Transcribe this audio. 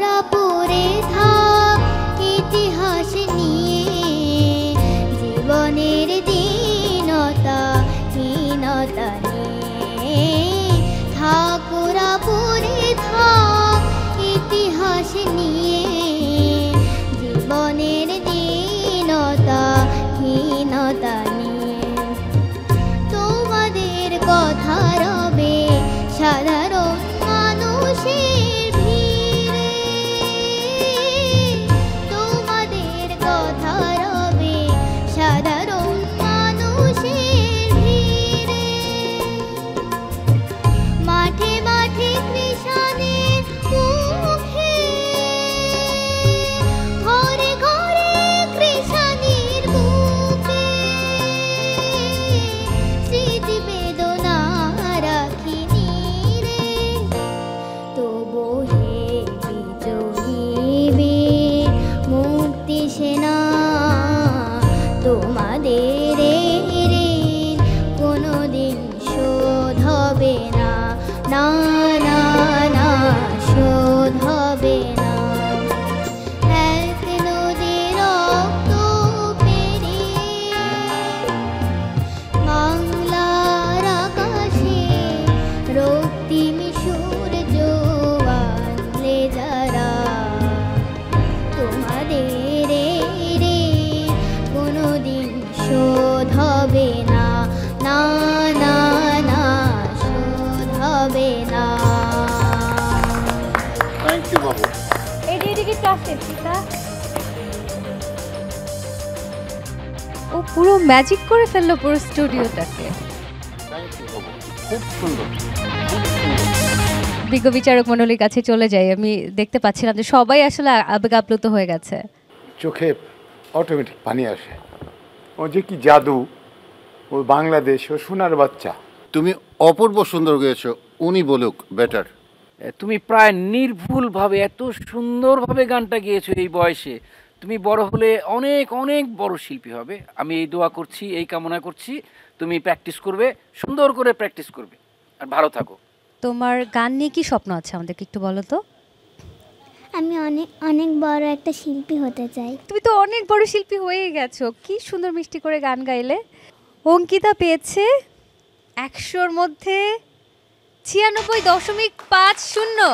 ঠাকুরা পড়ে থাক ইতিহাস নিয়ে, জীবনের দীনতা হীনতা নিয়ে। ঠাকুরা পড়ে থাক ইতিহাস নিয়ে, জীবনের দীনতা হীনতা নিয়ে। তোমাদের কথা রবে সাধারণ মানুষের ভিড়ে, তোমাদের কথা রবে সাধারণ মানুষের ভিড়ে। মাঠে মাঠে কৃষাণের মুখে, ঘরে ঘরে কৃষাণের বুকে, স্মৃতি বেদনা রাখিনি রে। তবু হে বিজয়ী মুক্তি সেনা, তোমাদের ঋণ কোনোদিন শোধ হবে না, না না না শোধ হবে না। এক নদীর রক্ত পেরিয়ে বাংলার আকাশে রক্তিম সূর্য আনলে যারা, তোমাদের ঋণ কোনোদিন শোধ হবে না, না না না শোধ হবে না। থ্যাংক ইউ বাবু। এদিকে ক্লাসে পিতা ও পুরো ম্যাজিক করে ফেললো পুরো স্টুডিওটাকে। থ্যাংক ইউ বাবু, খুব সুন্দর। বিজ্ঞ বিচারক মণ্ডলীর কাছে চলে যাই। আমি দেখতে পাচ্ছিলাম যে সবাই আসলে আবেগ আপ্লুত হয়ে গেছে। চোখে অটোমেটিক পানি আসে। ও যে কি জাদু, ও বাংলাদেশ, ও সোনার বাচ্চা। তুমি অপূর্ব সুন্দর গেয়েছো, উনি বলুক বেটার। তুমি প্রায় নির্ভুলভাবে এত সুন্দরভাবে গানটা গেয়েছো এই বয়সে। তুমি বড় হলে অনেক অনেক বড় শিল্পী হবে। আমি এই দোয়া করছি, এই কামনা করছি। তুমি প্র্যাকটিস করবে, সুন্দর করে প্র্যাকটিস করবে, আর ভালো থাকো। তোমার গান নিয়ে কি স্বপ্ন আছে আমাদেরকে একটু বলো তো। আমি অনেক অনেক বড় একটা শিল্পী হতে চাই। তুমি তো অনেক বড় শিল্পী হয়ে গেছো, কি সুন্দর মিষ্টি করে গান গাইলে। অঙ্কিতা পেয়েছে 100-র মধ্যে 96.50।